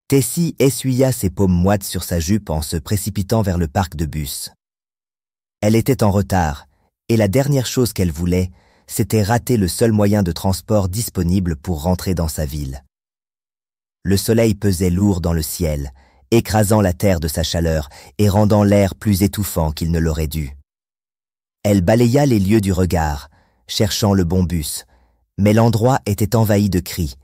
Tessie essuya ses paumes moites sur sa jupe en se précipitant vers le parc de bus. Elle était en retard, et la dernière chose qu'elle voulait, c'était rater le seul moyen de transport disponible pour rentrer dans sa ville. Le soleil pesait lourd dans le ciel, écrasant la terre de sa chaleur et rendant l'air plus étouffant qu'il ne l'aurait dû. Elle balaya les lieux du regard, cherchant le bon bus, mais l'endroit était envahi de cris.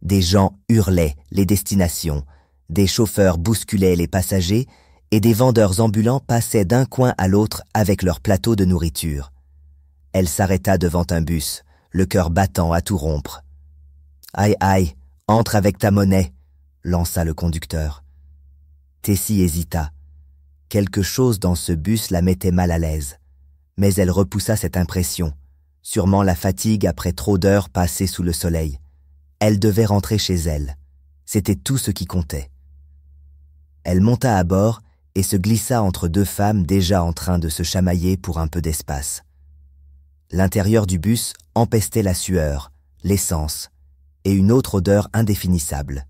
Des gens hurlaient les destinations, des chauffeurs bousculaient les passagers et des vendeurs ambulants passaient d'un coin à l'autre avec leurs plateaux de nourriture. Elle s'arrêta devant un bus, le cœur battant à tout rompre. « Aïe, aïe, entre avec ta monnaie !» lança le conducteur. Tessie hésita. Quelque chose dans ce bus la mettait mal à l'aise. Mais elle repoussa cette impression, sûrement la fatigue après trop d'heures passées sous le soleil. Elle devait rentrer chez elle. C'était tout ce qui comptait. Elle monta à bord et se glissa entre deux femmes déjà en train de se chamailler pour un peu d'espace. L'intérieur du bus empestait la sueur, l'essence et une autre odeur indéfinissable.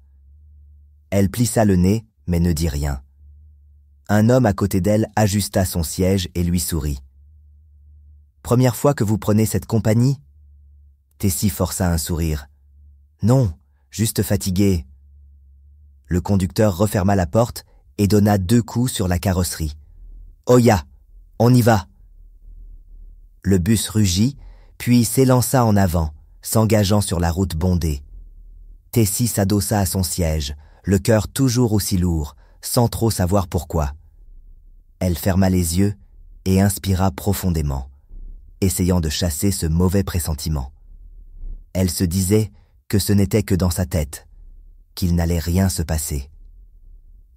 Elle plissa le nez, mais ne dit rien. Un homme à côté d'elle ajusta son siège et lui sourit. « Première fois que vous prenez cette compagnie ?» Tessie força un sourire. « Non, juste fatiguée. » Le conducteur referma la porte et donna 2 coups sur la carrosserie. « Oya, on y va !» Le bus rugit, puis s'élança en avant, s'engageant sur la route bondée. Tessie s'adossa à son siège, le cœur toujours aussi lourd, sans trop savoir pourquoi. Elle ferma les yeux et inspira profondément, essayant de chasser ce mauvais pressentiment. Elle se disait que ce n'était que dans sa tête, qu'il n'allait rien se passer.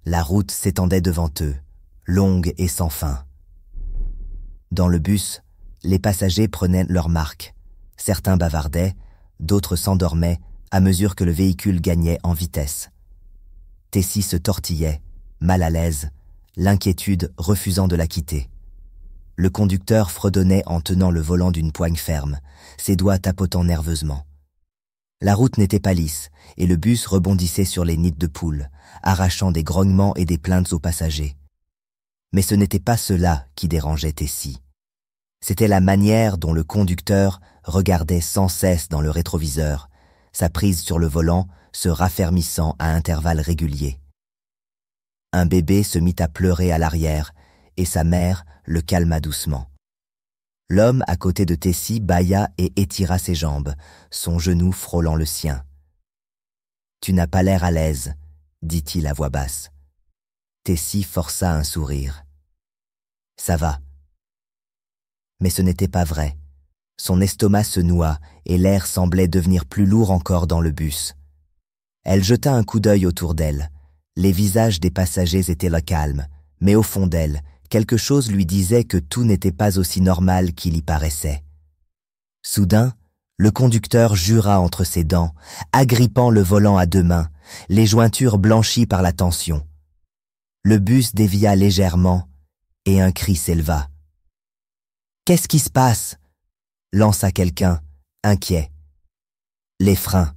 La route s'étendait devant eux, longue et sans fin. Dans le bus, les passagers prenaient leur marque. Certains bavardaient, d'autres s'endormaient à mesure que le véhicule gagnait en vitesse. Tessie se tortillait, mal à l'aise, l'inquiétude refusant de la quitter. Le conducteur fredonnait en tenant le volant d'une poigne ferme, ses doigts tapotant nerveusement. La route n'était pas lisse, et le bus rebondissait sur les nids de poules, arrachant des grognements et des plaintes aux passagers. Mais ce n'était pas cela qui dérangeait Tessie. C'était la manière dont le conducteur regardait sans cesse dans le rétroviseur, sa prise sur le volant se raffermissant à intervalles réguliers. Un bébé se mit à pleurer à l'arrière, et sa mère le calma doucement. L'homme à côté de Tessie bâilla et étira ses jambes, son genou frôlant le sien. « Tu n'as pas l'air à l'aise, » dit-il à voix basse. Tessie força un sourire. « Ça va. » Mais ce n'était pas vrai. Son estomac se noua et l'air semblait devenir plus lourd encore dans le bus. Elle jeta un coup d'œil autour d'elle. Les visages des passagers étaient là calmes, mais au fond d'elle, quelque chose lui disait que tout n'était pas aussi normal qu'il y paraissait. Soudain, le conducteur jura entre ses dents, agrippant le volant à 2 mains, les jointures blanchies par la tension. Le bus dévia légèrement et un cri s'éleva. « Qu'est-ce qui se passe ?» lança quelqu'un, inquiet. « Les freins »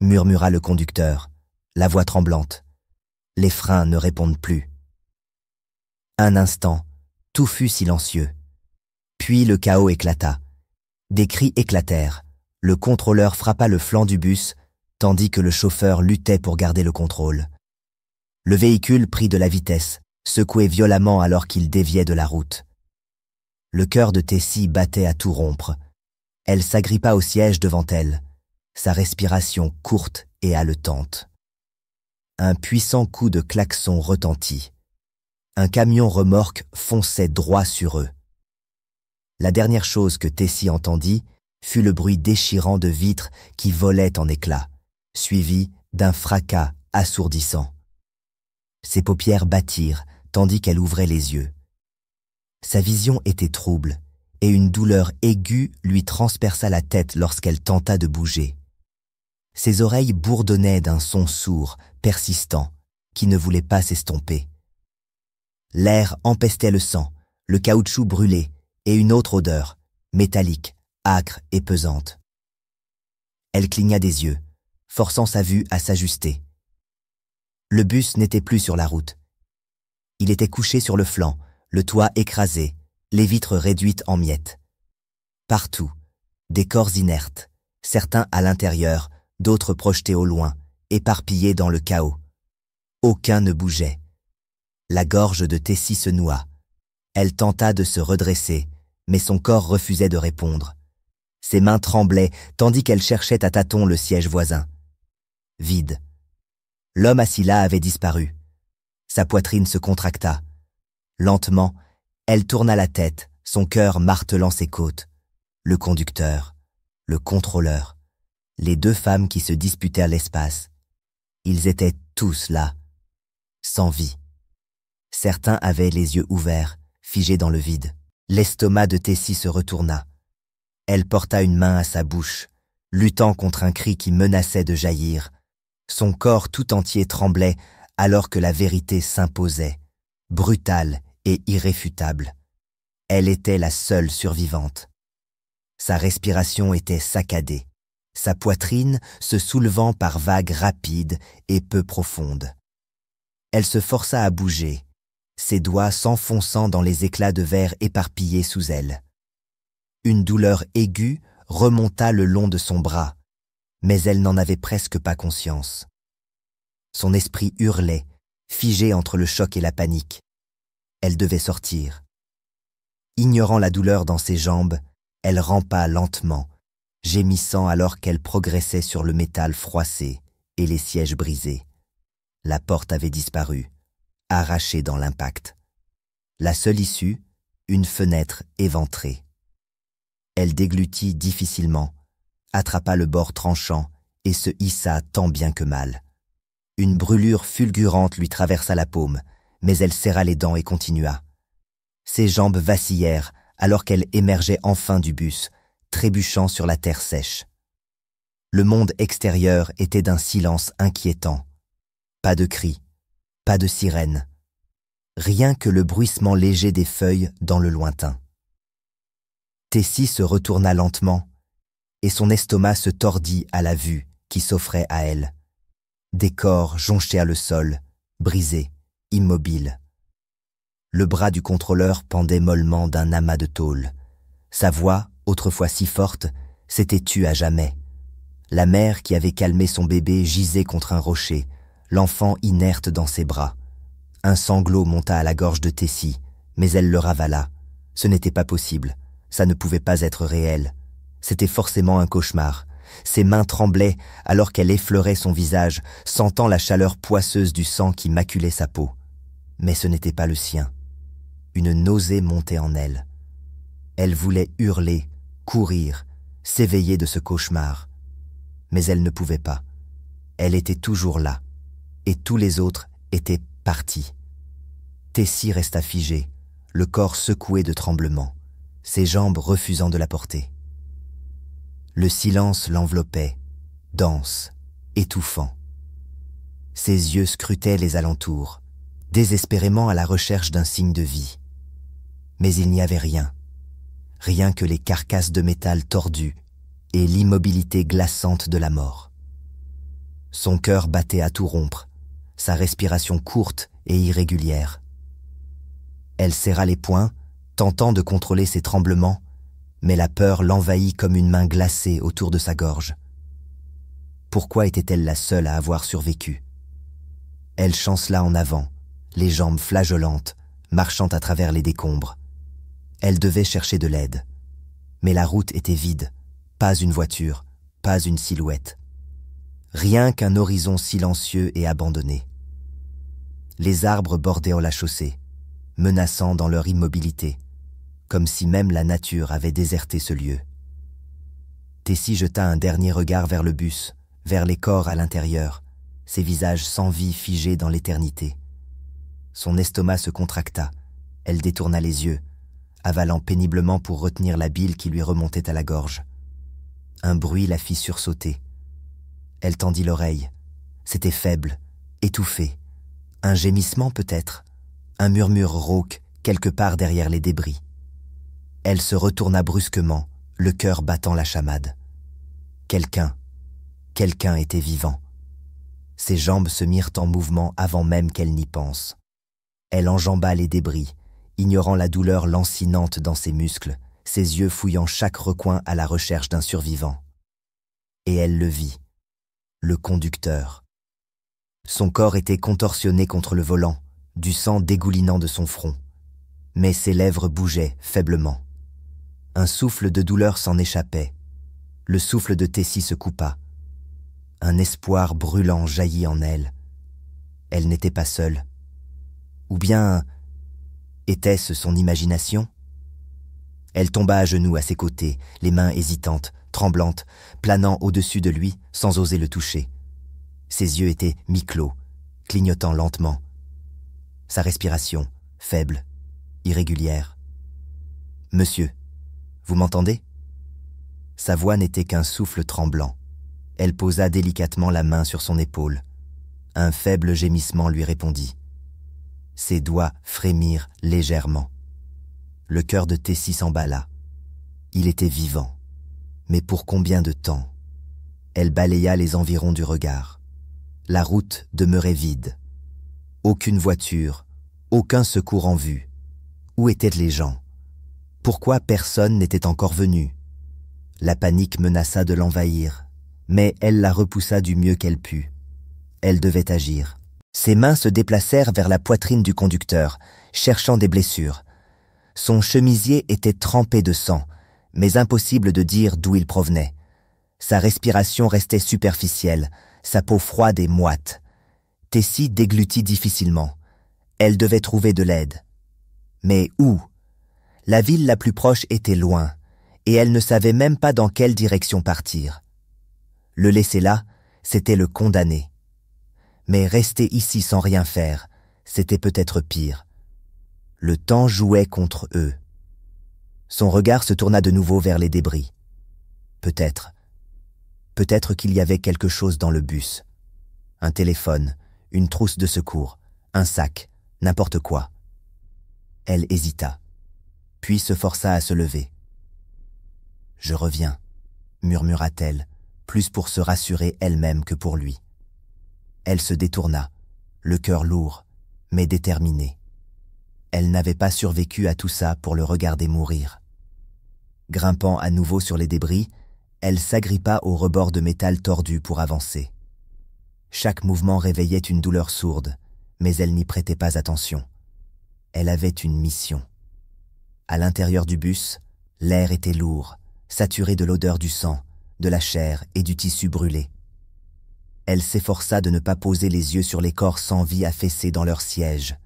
murmura le conducteur, la voix tremblante. « Les freins ne répondent plus. » Un instant, tout fut silencieux. Puis le chaos éclata. Des cris éclatèrent. Le contrôleur frappa le flanc du bus, tandis que le chauffeur luttait pour garder le contrôle. Le véhicule prit de la vitesse, secoué violemment alors qu'il déviait de la route. Le cœur de Tessie battait à tout rompre. Elle s'agrippa au siège devant elle, sa respiration courte et haletante. Un puissant coup de klaxon retentit. Un camion-remorque fonçait droit sur eux. La dernière chose que Tessie entendit fut le bruit déchirant de vitres qui volaient en éclats, suivi d'un fracas assourdissant. Ses paupières battirent tandis qu'elle ouvrait les yeux. Sa vision était trouble et une douleur aiguë lui transperça la tête lorsqu'elle tenta de bouger. Ses oreilles bourdonnaient d'un son sourd, persistant, qui ne voulait pas s'estomper. L'air empestait le sang, le caoutchouc brûlé et une autre odeur, métallique, âcre et pesante. Elle cligna des yeux, forçant sa vue à s'ajuster. Le bus n'était plus sur la route. Il était couché sur le flanc, le toit écrasé, les vitres réduites en miettes. Partout, des corps inertes, certains à l'intérieur, d'autres projetés au loin, éparpillés dans le chaos. Aucun ne bougeait. La gorge de Tessie se noua. Elle tenta de se redresser, mais son corps refusait de répondre. Ses mains tremblaient tandis qu'elle cherchait à tâtons le siège voisin. Vide. L'homme assis là avait disparu. Sa poitrine se contracta. Lentement, elle tourna la tête, son cœur martelant ses côtes. Le conducteur, le contrôleur, les deux femmes qui se disputèrent l'espace. Ils étaient tous là, sans vie. Certains avaient les yeux ouverts, figés dans le vide. L'estomac de Tessie se retourna. Elle porta une main à sa bouche, luttant contre un cri qui menaçait de jaillir. Son corps tout entier tremblait alors que la vérité s'imposait, brutale et irréfutable. Elle était la seule survivante. Sa respiration était saccadée, sa poitrine se soulevant par vagues rapides et peu profondes. Elle se força à bouger, ses doigts s'enfonçant dans les éclats de verre éparpillés sous elle. Une douleur aiguë remonta le long de son bras, mais elle n'en avait presque pas conscience. Son esprit hurlait, figé entre le choc et la panique. Elle devait sortir. Ignorant la douleur dans ses jambes, elle rampa lentement, gémissant alors qu'elle progressait sur le métal froissé et les sièges brisés. La porte avait disparu, arrachée dans l'impact. La seule issue, une fenêtre éventrée. Elle déglutit difficilement, attrapa le bord tranchant et se hissa tant bien que mal. Une brûlure fulgurante lui traversa la paume, mais elle serra les dents et continua. Ses jambes vacillèrent alors qu'elle émergeait enfin du bus, trébuchant sur la terre sèche. Le monde extérieur était d'un silence inquiétant. Pas de cris, pas de sirène. Rien que le bruissement léger des feuilles dans le lointain. Tessie se retourna lentement, et son estomac se tordit à la vue qui s'offrait à elle. Des corps jonchèrent le sol, brisés, immobiles. Le bras du contrôleur pendait mollement d'un amas de tôle. Sa voix, autrefois si forte, s'était tue à jamais. La mère qui avait calmé son bébé gisait contre un rocher, l'enfant inerte dans ses bras. Un sanglot monta à la gorge de Tessie, mais elle le ravala. Ce n'était pas possible, ça ne pouvait pas être réel. C'était forcément un cauchemar. Ses mains tremblaient alors qu'elle effleurait son visage, sentant la chaleur poisseuse du sang qui maculait sa peau. Mais ce n'était pas le sien. Une nausée montait en elle. Elle voulait hurler, courir, s'éveiller de ce cauchemar. Mais elle ne pouvait pas. Elle était toujours là, et tous les autres étaient partis. Tessie resta figée, le corps secoué de tremblements, ses jambes refusant de la porter. Le silence l'enveloppait, dense, étouffant. Ses yeux scrutaient les alentours, désespérément à la recherche d'un signe de vie. Mais il n'y avait rien, rien que les carcasses de métal tordues et l'immobilité glaçante de la mort. Son cœur battait à tout rompre, sa respiration courte et irrégulière. Elle serra les poings, tentant de contrôler ses tremblements, mais la peur l'envahit comme une main glacée autour de sa gorge. Pourquoi était-elle la seule à avoir survécu? Elle chancela en avant, les jambes flageolantes, marchant à travers les décombres. Elle devait chercher de l'aide. Mais la route était vide, pas une voiture, pas une silhouette. Rien qu'un horizon silencieux et abandonné. Les arbres bordaient la chaussée, menaçant dans leur immobilité, comme si même la nature avait déserté ce lieu. Tessie jeta un dernier regard vers le bus, vers les corps à l'intérieur, ces visages sans vie figés dans l'éternité. Son estomac se contracta, elle détourna les yeux, avalant péniblement pour retenir la bile qui lui remontait à la gorge. Un bruit la fit sursauter. Elle tendit l'oreille. C'était faible, étouffé. Un gémissement peut-être, un murmure rauque quelque part derrière les débris. Elle se retourna brusquement, le cœur battant la chamade. Quelqu'un était vivant. Ses jambes se mirent en mouvement avant même qu'elle n'y pense. Elle enjamba les débris, ignorant la douleur lancinante dans ses muscles, ses yeux fouillant chaque recoin à la recherche d'un survivant. Et elle le vit, le conducteur. Son corps était contorsionné contre le volant, du sang dégoulinant de son front. Mais ses lèvres bougeaient faiblement. Un souffle de douleur s'en échappait. Le souffle de Tessie se coupa. Un espoir brûlant jaillit en elle. Elle n'était pas seule. Ou bien était-ce son imagination? Elle tomba à genoux à ses côtés, les mains hésitantes, tremblantes, planant au-dessus de lui sans oser le toucher. Ses yeux étaient mi-clos, clignotant lentement. Sa respiration, faible, irrégulière. « Monsieur, vous m'entendez » Sa voix n'était qu'un souffle tremblant. Elle posa délicatement la main sur son épaule. Un faible gémissement lui répondit. Ses doigts frémirent légèrement. Le cœur de Tessie s'emballa. Il était vivant. Mais pour combien de temps? Elle balaya les environs du regard. La route demeurait vide. Aucune voiture, aucun secours en vue. Où étaient les gens? Pourquoi personne n'était encore venu? La panique menaça de l'envahir, mais elle la repoussa du mieux qu'elle put. Elle devait agir. Ses mains se déplacèrent vers la poitrine du conducteur, cherchant des blessures. Son chemisier était trempé de sang, mais impossible de dire d'où il provenait. Sa respiration restait superficielle, sa peau froide et moite. Tessie déglutit difficilement. Elle devait trouver de l'aide. Mais où? La ville la plus proche était loin, et elle ne savait même pas dans quelle direction partir. Le laisser là, c'était le condamner. Mais rester ici sans rien faire, c'était peut-être pire. Le temps jouait contre eux. Son regard se tourna de nouveau vers les débris. Peut-être qu'il y avait quelque chose dans le bus. Un téléphone, une trousse de secours, un sac, n'importe quoi. Elle hésita, puis se força à se lever. « Je reviens », murmura-t-elle, plus pour se rassurer elle-même que pour lui. Elle se détourna, le cœur lourd, mais déterminé. Elle n'avait pas survécu à tout ça pour le regarder mourir. Grimpant à nouveau sur les débris, elle s'agrippa au rebord de métal tordu pour avancer. Chaque mouvement réveillait une douleur sourde, mais elle n'y prêtait pas attention. Elle avait une mission. À l'intérieur du bus, l'air était lourd, saturé de l'odeur du sang, de la chair et du tissu brûlé. Elle s'efforça de ne pas poser les yeux sur les corps sans vie affaissés dans leur siège.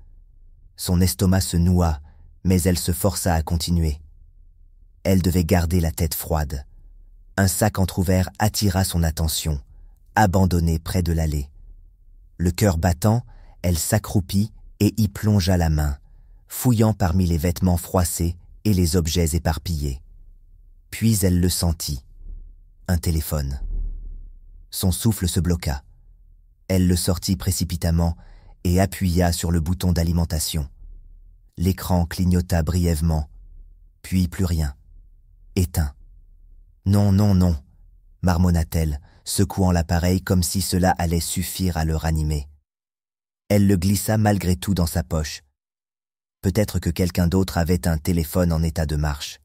Son estomac se noua, mais elle se força à continuer. Elle devait garder la tête froide. Un sac entrouvert attira son attention, abandonné près de l'allée. Le cœur battant, elle s'accroupit et y plongea la main, fouillant parmi les vêtements froissés et les objets éparpillés. Puis elle le sentit. Un téléphone. Son souffle se bloqua. Elle le sortit précipitamment et appuya sur le bouton d'alimentation. L'écran clignota brièvement, puis plus rien. Éteint. Non, non, non, marmonna-t-elle, secouant l'appareil comme si cela allait suffire à le ranimer. Elle le glissa malgré tout dans sa poche. Peut-être que quelqu'un d'autre avait un téléphone en état de marche.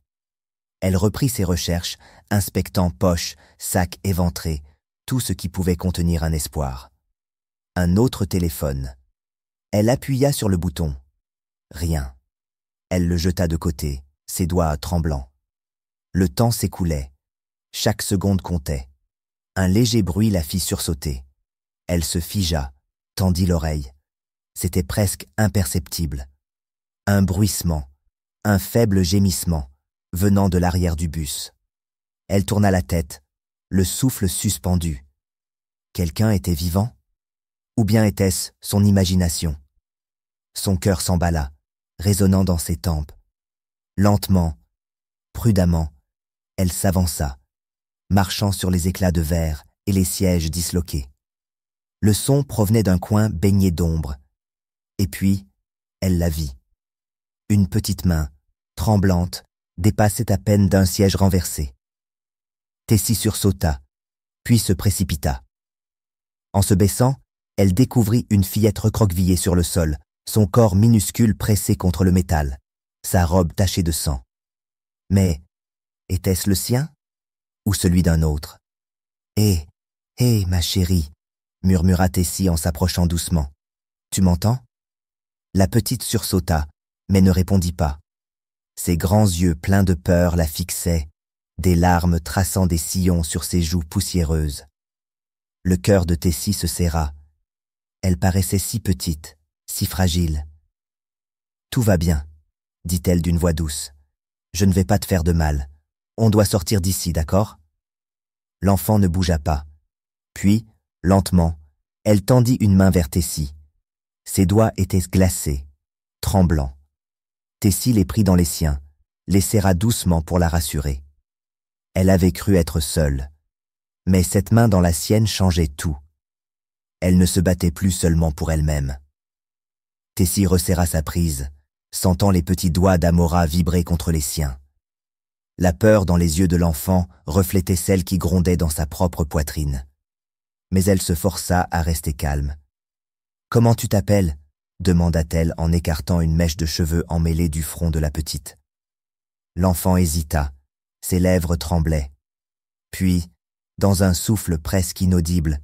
Elle reprit ses recherches, inspectant poches, sacs éventrés, tout ce qui pouvait contenir un espoir. Un autre téléphone. Elle appuya sur le bouton. Rien. Elle le jeta de côté, ses doigts tremblants. Le temps s'écoulait. Chaque seconde comptait. Un léger bruit la fit sursauter. Elle se figea, tendit l'oreille. C'était presque imperceptible. Un bruissement, un faible gémissement, venant de l'arrière du bus. Elle tourna la tête, le souffle suspendu. Quelqu'un était vivant? Ou bien était-ce son imagination? Son cœur s'emballa, résonnant dans ses tempes. Lentement, prudemment, elle s'avança, marchant sur les éclats de verre et les sièges disloqués. Le son provenait d'un coin baigné d'ombre. Et puis, elle la vit. Une petite main, tremblante, dépassait à peine d'un siège renversé. Tessie sursauta, puis se précipita. En se baissant, Elle découvrit une fillette recroquevillée sur le sol, son corps minuscule pressé contre le métal, sa robe tachée de sang. Mais était-ce le sien ou celui d'un autre? Hé, ma chérie, murmura Tessie en s'approchant doucement. Tu m'entends? La petite sursauta, mais ne répondit pas. Ses grands yeux pleins de peur la fixaient, des larmes traçant des sillons sur ses joues poussiéreuses. Le cœur de Tessie se serra. Elle paraissait si petite, si fragile. « Tout va bien, » dit-elle d'une voix douce. « Je ne vais pas te faire de mal. On doit sortir d'ici, d'accord ?» L'enfant ne bougea pas. Puis, lentement, elle tendit une main vers Tessie. Ses doigts étaient glacés, tremblants. Tessie les prit dans les siens, les serra doucement pour la rassurer. Elle avait cru être seule. Mais cette main dans la sienne changeait tout. Elle ne se battait plus seulement pour elle-même. Tessie resserra sa prise, sentant les petits doigts d'Amora vibrer contre les siens. La peur dans les yeux de l'enfant reflétait celle qui grondait dans sa propre poitrine. Mais elle se força à rester calme. « Comment tu t'appelles » demanda-t-elle en écartant une mèche de cheveux emmêlée du front de la petite. L'enfant hésita, ses lèvres tremblaient. Puis, dans un souffle presque inaudible,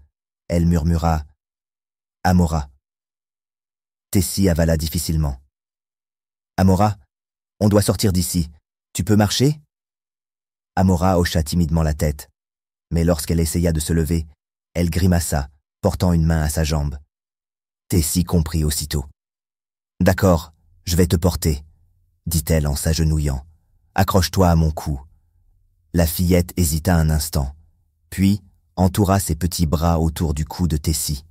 elle murmura « Amora ». Tessie avala difficilement. « Amora, on doit sortir d'ici. Tu peux marcher ?» Amora hocha timidement la tête, mais lorsqu'elle essaya de se lever, elle grimaça, portant une main à sa jambe. Tessie comprit aussitôt. « D'accord, je vais te porter, » dit-elle en s'agenouillant. « Accroche-toi à mon cou. » La fillette hésita un instant, puis entoura ses petits bras autour du cou de Tessie.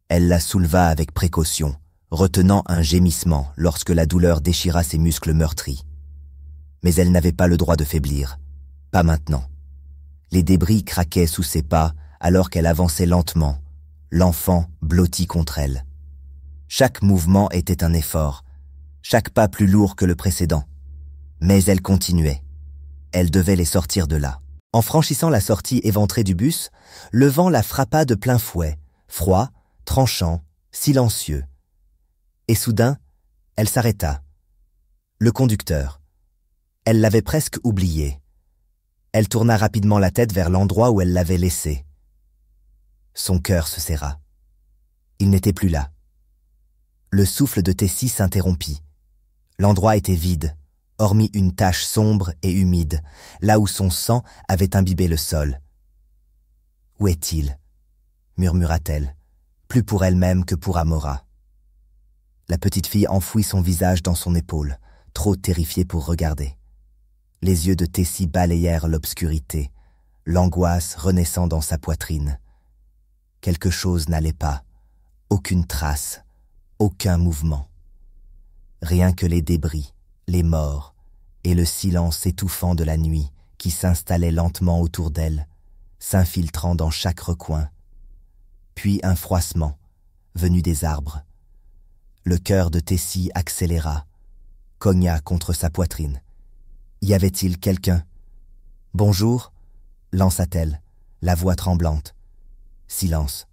Elle la souleva avec précaution, retenant un gémissement lorsque la douleur déchira ses muscles meurtris. Mais elle n'avait pas le droit de faiblir. Pas maintenant. Les débris craquaient sous ses pas alors qu'elle avançait lentement, l'enfant blotti contre elle. Chaque mouvement était un effort, chaque pas plus lourd que le précédent. Mais elle continuait. Elle devait les sortir de là. En franchissant la sortie éventrée du bus, le vent la frappa de plein fouet, froid, tranchant, silencieux. Et soudain, elle s'arrêta. Le conducteur. Elle l'avait presque oublié. Elle tourna rapidement la tête vers l'endroit où elle l'avait laissé. Son cœur se serra. Il n'était plus là. Le souffle de Tessie s'interrompit. L'endroit était vide, hormis une tache sombre et humide, là où son sang avait imbibé le sol. « Où est-il » murmura-t-elle, plus pour elle-même que pour Amora. La petite fille enfouit son visage dans son épaule, trop terrifiée pour regarder. Les yeux de Tessie balayèrent l'obscurité, l'angoisse renaissant dans sa poitrine. Quelque chose n'allait pas, aucune trace, aucun mouvement. Rien que les débris, les morts et le silence étouffant de la nuit qui s'installait lentement autour d'elle, s'infiltrant dans chaque recoin. Puis un froissement, venu des arbres. Le cœur de Tessie accéléra, cogna contre sa poitrine. Y avait-il quelqu'un? « Bonjour » lança-t-elle, la voix tremblante. Silence.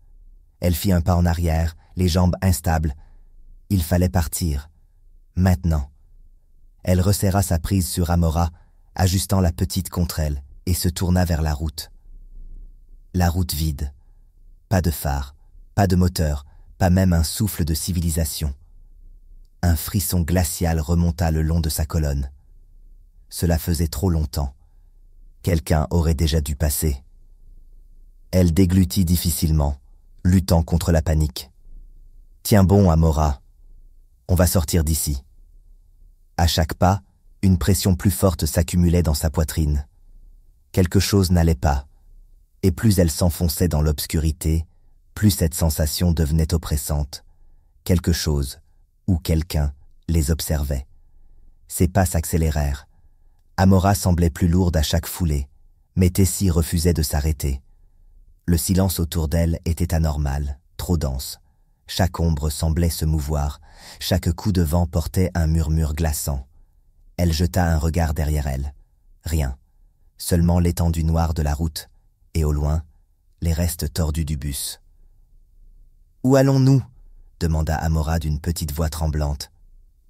Elle fit un pas en arrière, les jambes instables. Il fallait partir. Maintenant. Elle resserra sa prise sur Amora, ajustant la petite contre elle, et se tourna vers la route. La route vide. Pas de phare, pas de moteur, pas même un souffle de civilisation. Un frisson glacial remonta le long de sa colonne. Cela faisait trop longtemps. Quelqu'un aurait déjà dû passer. Elle déglutit difficilement, luttant contre la panique. « Tiens bon, Amora. On va sortir d'ici. » À chaque pas, une pression plus forte s'accumulait dans sa poitrine. Quelque chose n'allait pas, et plus elle s'enfonçait dans l'obscurité, plus cette sensation devenait oppressante. Quelque chose, ou quelqu'un, les observait. Ses pas s'accélérèrent. Amora semblait plus lourde à chaque foulée, mais Tessie refusait de s'arrêter. Le silence autour d'elle était anormal, trop dense. Chaque ombre semblait se mouvoir, chaque coup de vent portait un murmure glaçant. Elle jeta un regard derrière elle. Rien, seulement l'étendue noire de la route, et au loin, les restes tordus du bus. Où allons-nous? Demanda Amora d'une petite voix tremblante.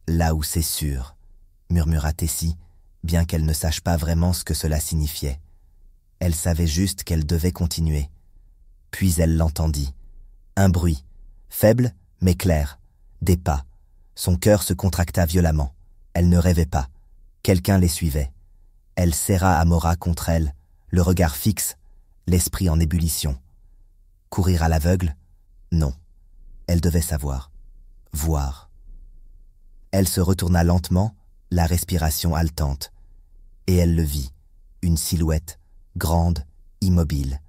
Là où c'est sûr, murmura Tessie, bien qu'elle ne sache pas vraiment ce que cela signifiait. Elle savait juste qu'elle devait continuer. Puis elle l'entendit. Un bruit, faible mais clair, des pas. Son cœur se contracta violemment. Elle ne rêvait pas. Quelqu'un les suivait. Elle serra Amora contre elle, le regard fixe, l'esprit en ébullition. Courir à l'aveugle? Non. Elle devait savoir. Voir. Elle se retourna lentement, la respiration haletante. Et elle le vit, une silhouette, grande, immobile,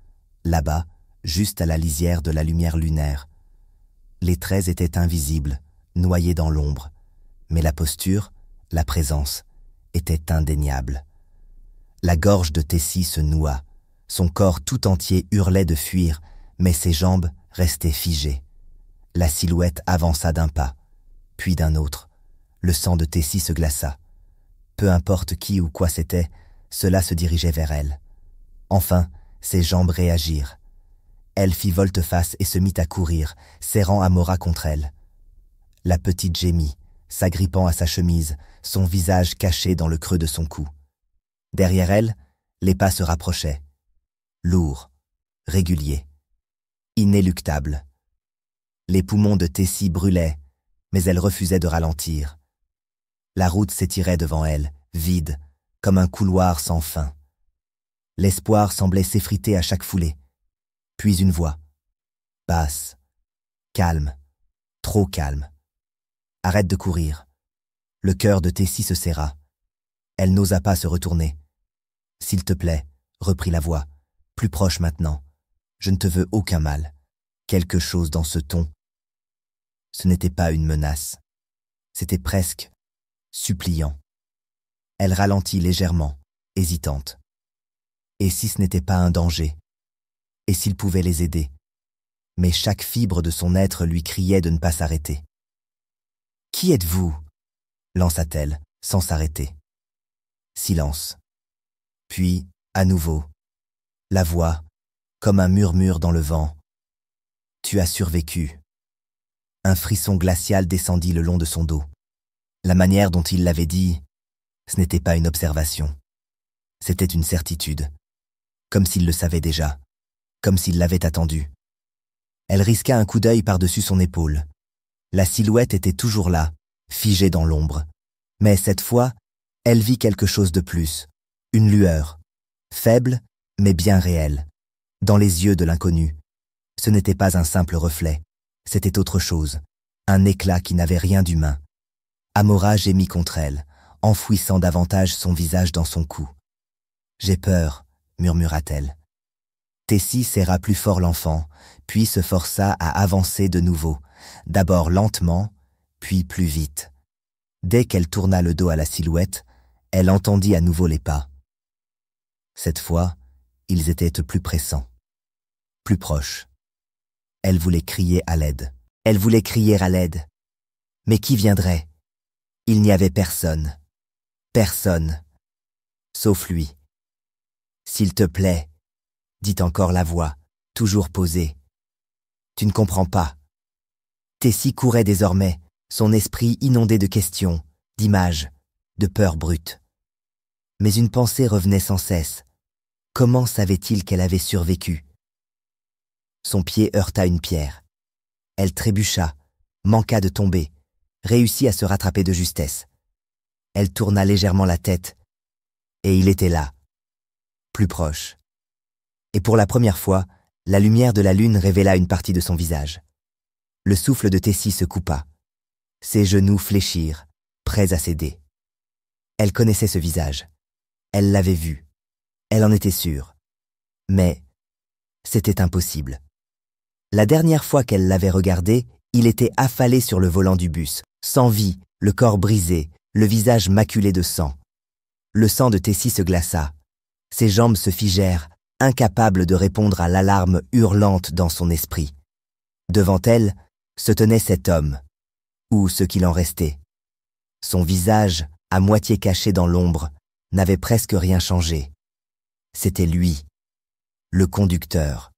là-bas, juste à la lisière de la lumière lunaire. Les traits étaient invisibles, noyés dans l'ombre, mais la posture, la présence, était indéniable. La gorge de Tessie se noua, son corps tout entier hurlait de fuir, mais ses jambes restaient figées. La silhouette avança d'un pas, puis d'un autre. Le sang de Tessie se glaça. Peu importe qui ou quoi c'était, cela se dirigeait vers elle. Enfin, ses jambes réagirent. Elle fit volte-face et se mit à courir, serrant Amora contre elle. La petite gémit, s'agrippant à sa chemise, son visage caché dans le creux de son cou. Derrière elle, les pas se rapprochaient. Lourds, réguliers, inéluctables. Les poumons de Tessie brûlaient, mais elle refusait de ralentir. La route s'étirait devant elle, vide, comme un couloir sans fin. L'espoir semblait s'effriter à chaque foulée. Puis une voix, basse, calme, trop calme. Arrête de courir. Le cœur de Tessie se serra. Elle n'osa pas se retourner. S'il te plaît, reprit la voix, plus proche maintenant. Je ne te veux aucun mal. Quelque chose dans ce ton. Ce n'était pas une menace. C'était presque suppliant. Elle ralentit légèrement, hésitante. Et si ce n'était pas un danger? Et s'il pouvait les aider? Mais chaque fibre de son être lui criait de ne pas s'arrêter. « Qui êtes-vous » lança-t-elle, sans s'arrêter. Silence. Puis, à nouveau, la voix, comme un murmure dans le vent. « Tu as survécu. » Un frisson glacial descendit le long de son dos. La manière dont il l'avait dit, ce n'était pas une observation. C'était une certitude. Comme s'il le savait déjà. Comme s'il l'avait attendu. Elle risqua un coup d'œil par-dessus son épaule. La silhouette était toujours là, figée dans l'ombre. Mais cette fois, elle vit quelque chose de plus. Une lueur. Faible, mais bien réelle. Dans les yeux de l'inconnu. Ce n'était pas un simple reflet. C'était autre chose. Un éclat qui n'avait rien d'humain. Amora gémit contre elle, enfouissant davantage son visage dans son cou. « J'ai peur » murmura-t-elle. Tessie serra plus fort l'enfant, puis se força à avancer de nouveau, d'abord lentement, puis plus vite. Dès qu'elle tourna le dos à la silhouette, elle entendit à nouveau les pas. Cette fois, ils étaient plus pressants, plus proches. Elle voulait crier à l'aide. Elle voulait crier à l'aide. Mais qui viendrait? Il n'y avait personne. Personne. Sauf lui. « S'il te plaît, » dit encore la voix, toujours posée. « Tu ne comprends pas. » Tessie courait désormais, son esprit inondé de questions, d'images, de peurs brutes. Mais une pensée revenait sans cesse. Comment savait-il qu'elle avait survécu? Son pied heurta une pierre. Elle trébucha, manqua de tomber, réussit à se rattraper de justesse. Elle tourna légèrement la tête, et il était là, plus proche. Et pour la première fois, la lumière de la lune révéla une partie de son visage. Le souffle de Tessie se coupa. Ses genoux fléchirent, prêts à céder. Elle connaissait ce visage. Elle l'avait vu. Elle en était sûre. Mais c'était impossible. La dernière fois qu'elle l'avait regardé, il était affalé sur le volant du bus, sans vie, le corps brisé, le visage maculé de sang. Le sang de Tessie se glaça. Ses jambes se figèrent, incapables de répondre à l'alarme hurlante dans son esprit. Devant elle se tenait cet homme, ou ce qu'il en restait. Son visage, à moitié caché dans l'ombre, n'avait presque rien changé. C'était lui, le conducteur,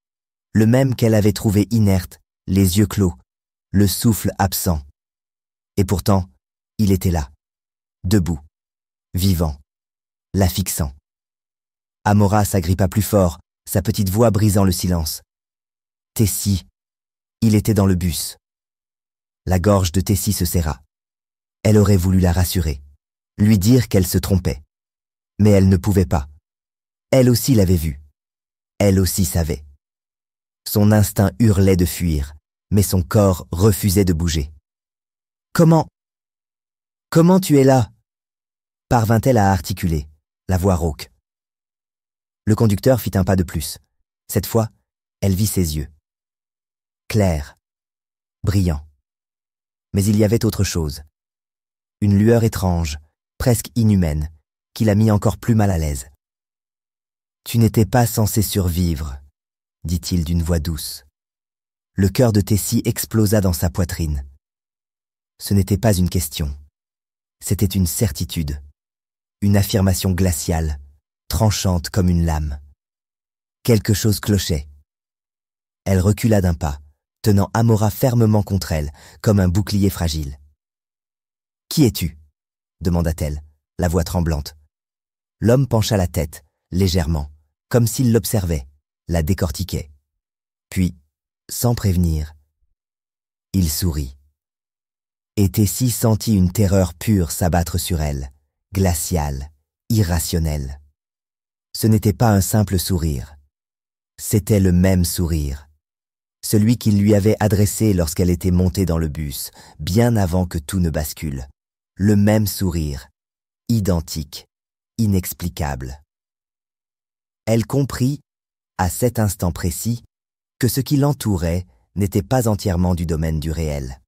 le même qu'elle avait trouvé inerte les yeux clos, le souffle absent. Et pourtant, il était là, debout, vivant, la fixant. Amora s'agrippa plus fort, sa petite voix brisant le silence. Tessie, il était dans le bus. La gorge de Tessie se serra. Elle aurait voulu la rassurer, lui dire qu'elle se trompait. Mais elle ne pouvait pas. Elle aussi l'avait vu. Elle aussi savait. Son instinct hurlait de fuir, mais son corps refusait de bouger. « Comment tu es là ?» parvint-elle à articuler, la voix rauque. Le conducteur fit un pas de plus. Cette fois, elle vit ses yeux. Clairs, brillants. Mais il y avait autre chose. Une lueur étrange, presque inhumaine, qui la mit encore plus mal à l'aise. « Tu n'étais pas censé survivre », dit-il d'une voix douce. Le cœur de Tessie explosa dans sa poitrine. Ce n'était pas une question. C'était une certitude. Une affirmation glaciale, tranchante comme une lame. Quelque chose clochait. Elle recula d'un pas, tenant Amora fermement contre elle, comme un bouclier fragile. « Qui es-tu » demanda-t-elle, la voix tremblante. L'homme pencha la tête, légèrement, comme s'il l'observait, la décortiquait. Puis, sans prévenir, il sourit. Et Tessie sentit une terreur pure s'abattre sur elle, glaciale, irrationnelle. Ce n'était pas un simple sourire. C'était le même sourire. Celui qu'il lui avait adressé lorsqu'elle était montée dans le bus, bien avant que tout ne bascule. Le même sourire, identique, inexplicable. Elle comprit, à cet instant précis, que ce qui l'entourait n'était pas entièrement du domaine du réel.